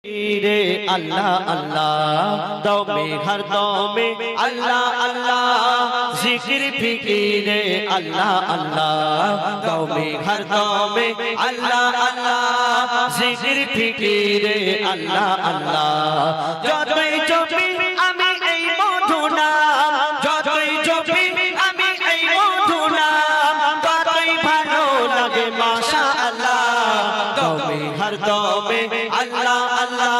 रे अल्लाह अल्लाह दो में हर दो में अल्लाह अल्लाह जिक्र फिकीरे अल्लाह अल्लाह दो में हर दो में अल्लाह अल्लाह जिक्र फिकीरे अल्लाह अल्लाह যতই জপি আমি এই মধু নাম যতই জপি আমি এই মধু নাম ততই ভালো লাগে মাশাআল্লাহ দমে হর দমে আল্লাহ আল্লাহ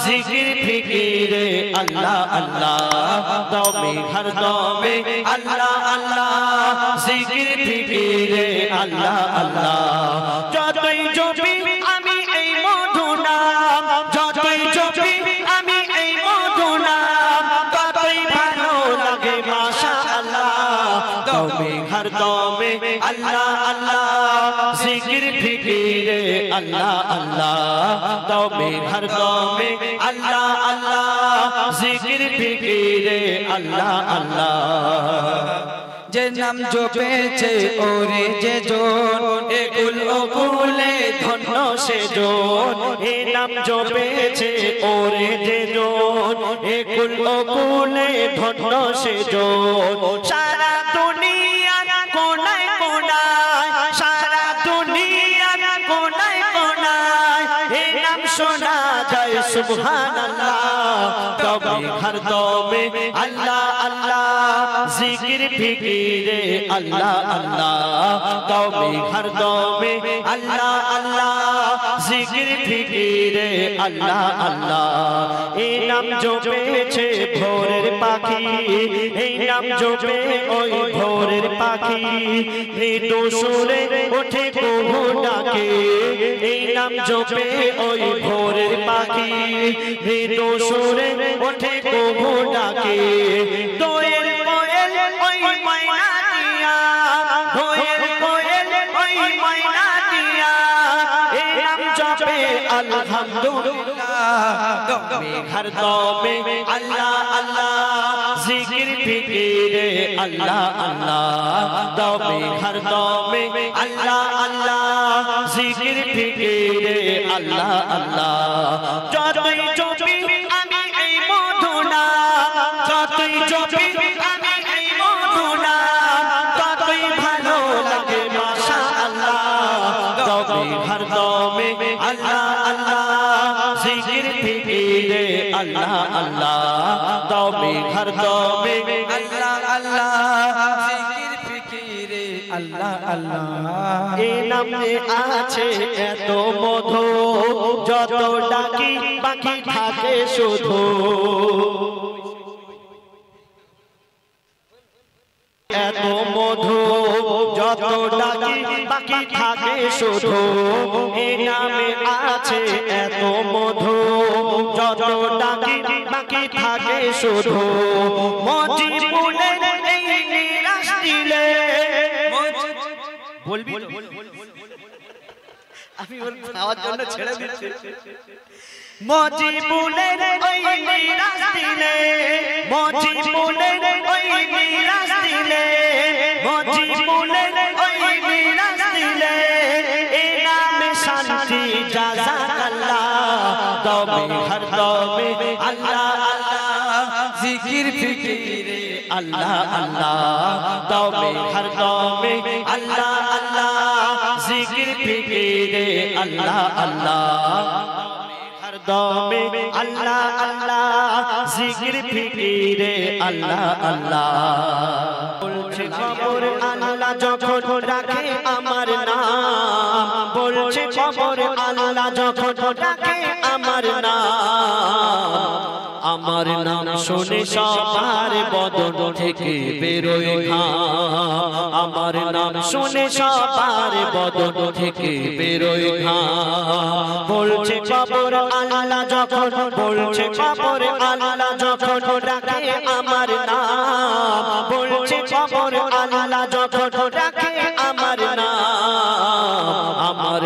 জিকির ফিকিরে আল্লাহ আল্লাহ দমে হর দমে আল্লাহ আল্লাহ জিকির ফিকিরে আল্লাহ আল্লাহ যতই জপি আমি এই মধু নাম যতই জপি আমি এই মধু নাম ততই ভালো লাগে মাশাআল্লাহ দমে হর দমে আল্লাহ আল্লাহ জিকির ফিকিরে আল্লাহ আল্লাহ দমে হর দমে আল্লাহ আল্লাহ জিকির ফিকিরে আল্লাহ আল্লাহ যে নাম জপেছে ওরে যে জন একুল ওকুলে ধন্য সে জন এ নাম জপেছে ওরে যে জন একুল ওকুলে ধন্য সে জন সারা দুনিয়ার কোনায় কোনায় সারা দুনিয়ার কোনায় কোনায় এ নাম শোনা যায় সুবহানাল্লাহ তবে হর দমে আল্লাহ আল্লাহ জিকির ফিকিরে আল্লাহ আল্লাহ তবে হর দমে আল্লাহ আল্লাহ জিকির ফিকিরে আল্লাহ আল্লাহ এই নাম জপেছে ভোরের পাখি এই নাম জপে ওই ভোরের পাখি মৃদু সুরে ওঠে কুহু ডাকে এই নাম জপে ওই ভোরের পাখি মৃদু সুরে ওঠে কুহু ডাকে দোয়েল কোয়েল ওই ময়না দিয়া দোয়েল কোয়েল ওই ময়না দিয়া এই নাম জপে আলহামদুলিল্লাহ দমে হর দমে আল্লাহ আল্লাহ জিকির ফিকিরে আল্লাহ আল্লাহ দমে হর দমে আল্লাহ আল্লাহ জিকির ফিকিরে আল্লাহ আল্লাহ যতই জপি আমি এই মধু নাম যতই জপি আমি এই মধু নাম ততই ভালো লাগে মাশাআল্লাহ দমে হর দমে আল্লাহ আল্লাহ জিকির ফিকিরে আল্লাহ আল্লাহ দমে হর দমে আল্লাহ আল্লাহ জিকির ফিকিরে আল্লাহ আল্লাহ এই নামে আছে এত মধু যত ডাকি বাকি থাকে শুধু এত মধু যত ডাকি বাকি থাকে শুধু এই নামে আছে এত মধু যত ডাকি বাকি থাকে শুধু মজিবুলের এই নিরাশ দিলে বলবি আমি ওর খাওয়ার জন্য ছেড়ে দিচ্ছি মজিবুলের ওই নিরাশ দিলে মজিবুলের ওই নিরাশ দিলে মজিবুলের ওই নিরাশ দিলে এই নামে শান্তি জাযাকাল্লাহ দমে হর দমে আল্লাহ আল্লাহ জিকির ফিকিরে আল্লাহ আল্লাহ দমে হর দমে আল্লাহ আল্লাহ জিকির ফিকিরে আল্লাহ আল্লাহ দমে আল্লাহ আল্লাহ জিকির ফিকিরে আল্লাহ আল্লাহ বলছে খবর আল্লাহ যখন রাখে আমার নাম বলছে খবর আল্লাহ যখন রাখে আমার নাম শুনে সবার বদন থেকে বেরোয় ঘাম আমার নাম শুনে সবার বদন থেকে বেরোয় ঘাম বলছে খবর আল্লাহ যখন বলছে খবর আল্লাহ যখন রাখে আমার নাম বলছে খবর আল্লাহ যখন রাখে আমার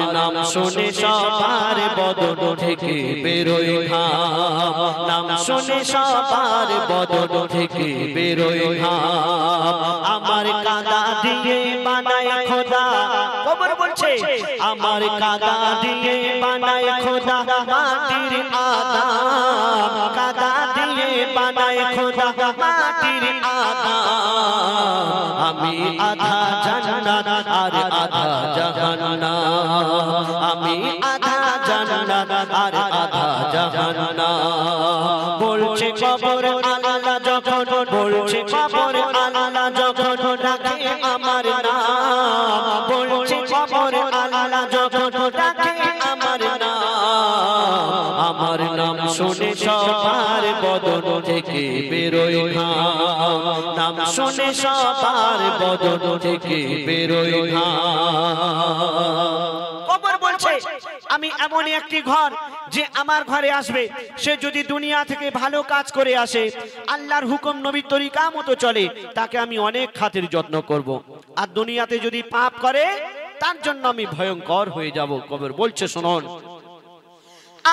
নাম নাম শুনে সবার বদন থেকে বেরোয় ঘাম নাম শুনে সবার বদন থেকে বেরোয় ঘাম আমার কাদা দিয়ে বানায় খোদা কবর বলছে আমার কাদা দিয়ে বানায় খোদা মাটির আদম কাদা দিয়ে বানায় খোদা মাটির আদম আমি আধা জান্নাত আর আধা জাহান্নাম আমি আধা জান্নাত আর আধা জাহান্নাম বলছে কবর আল্লাহ যখন বলছে কবর আল্লাহ যখন ডাকে আমার নাম বলছে কবর আল্লাহ যখন ডাকে আমার নাম শুনে সবার বদন থেকে বেরোয় ঘাম নাম শুনে সবার বদন থেকে বেরোয় ঘাম কবর বলছে আমি এমন একটি ঘর যে আমার ঘরে আসবে সে যদি দুনিয়া থেকে ভালো কাজ করে আসে আল্লাহর হুকুম নবীর তরিকা মতো চলে তাকে আমি অনেক খাতির যত্ন করব আর দুনিয়াতে যদি পাপ করে তার জন্য আমি ভয়ঙ্কর হয়ে যাব কবর বলছে শুনুন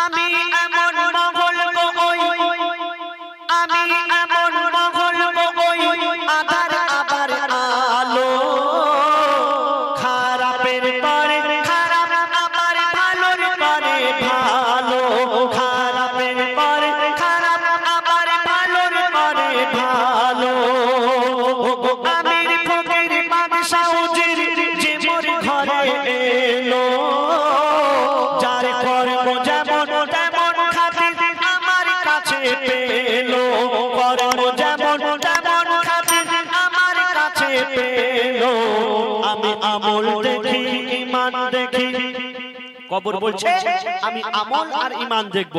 আমি এমন মহল ওই আমি এমন মহল ওই আধার আবার আলো খারাপের পরে খারাপ আবার ভালোর পরে ভালো খারাপের পরে খারাপ আবার ভালোর পরে ভালো আমির ফকির বাদশা উজির যে মোর ঘরে এলো যার কর্ম যেমন তেমন খাতির আমার কাছে পেলো কর্ম যেমন তেমন খাতির আমার কাছে পেলো আমি আমল দেখি ঈমান দেখি কবর বলছে আমি আমল আর ঈমান দেখব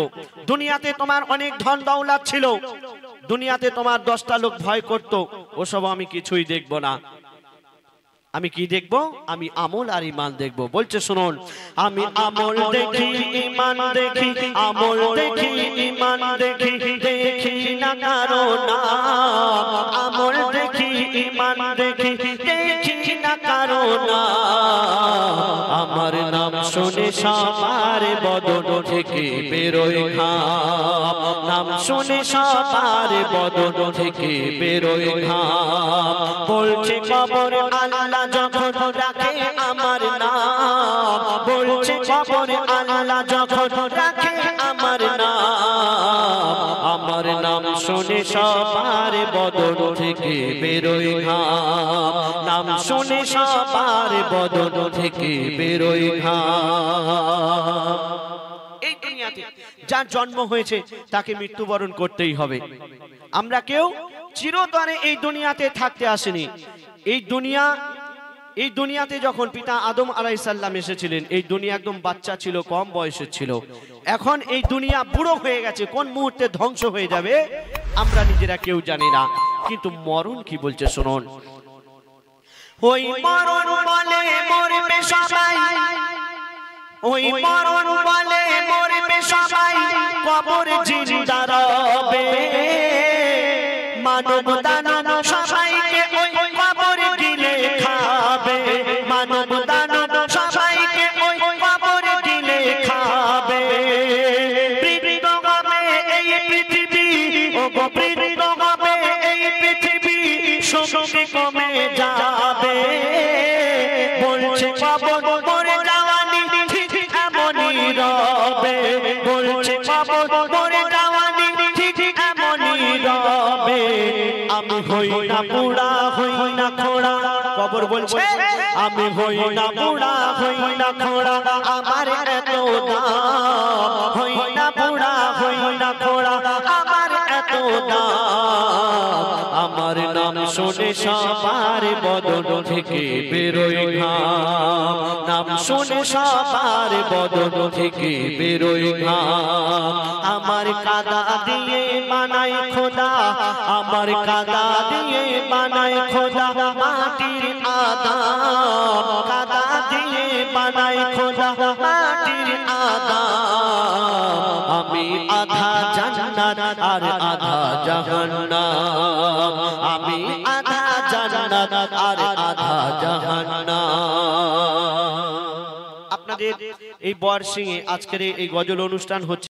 দুনিয়াতে তোমার অনেক ধন দৌলত ছিল দুনিয়াতে তোমার 10টা লোক ভয় করত ওসব আমি কিছুই দেখব না আমি কি দেখব আমি আমল আর ঈমান দেখব বলছে শুনুন আমি আমল দেখি ঈমান দেখি আমল দেখি ঈমান দেখি দেখি না কারো নাম আমল দেখি ঈমান দেখি দেখি না কারো নাম আমার নাম শুনে সবার বদন থেকে বেরোয় ঘাম নাম শুনে সবার বদন থেকে বেরোয় ঘাম বলছে কবর আল্লাহ যখন রাখে আমার নাম বলছে কবর আল্লাহ যখন রাখে আমার নাম শুনে সবার বদন থেকে বেরোয় ঘাম নাম শুনে সবার বদন থেকে বেরোয় ঘাম এই দুনিয়াতে যার জন্ম হয়েছে তাকে মৃত্যুবরণ করতেই হবে আমরা কেউ চিরতরে এই দুনিয়াতে থাকতে আসেনি এই দুনিয়াতে যখন পিতা আদম আলাইহিস সালাম এসেছিলেন এই দুনিয়া একদম বাচ্চা ছিল কম বয়সের ছিল এখন এই দুনিয়া বুড়ো হয়ে গেছে কোন মুহূর্তে ধ্বংস হয়ে যাবে আমরা নিজেরা কেউ জানি না কিন্তু মরণ কি বলছে শুনুন ওই মরণ বলে মরবে সবাই ওই মরণ বলে মরবে সবাই কবর জিন্দা রবে মানব দানব সবাইকে ওই কবর গিলে খাবে মানব দানব সবাইকে ওই কবর গিলে খাবে বৃদ্ধ হবে এই পৃথিবী ও গো বৃদ্ধ হবে এই পৃথিবী শক্তি কমে যাবে বলছে কবর মরে যাওয়ানি ঠিক এমনই রবে বলছে কবর মরে যাওয়ানি ঠিক এমনই রবে আমি হই না বুড়া হই না খোড়া কবর বলছে আমি হই না বুড়া হই না খোড়া আমার এত দাম হই না বুড়া হই না খোড়া আমার এত দাম আমার নাম শুনে সবার বদন থেকে বেরোয় ঘাম নাম শুনে সবার বদন থেকে বেরোয় ঘাম আমার কাদা দিয়ে বানাই খোদা আমার কাদা দিয়ে বানাই খোদা মাটির আদম কাদা দিয়ে বানাই খোদা মাটির আদম আমি আধা জান্নাত আর আধা জাহান্নাম আমি আধা জান্নাত আর আধা জাহান্নাম এই বরসিংহে আজকের এই গজল অনুষ্ঠান হচ্ছে।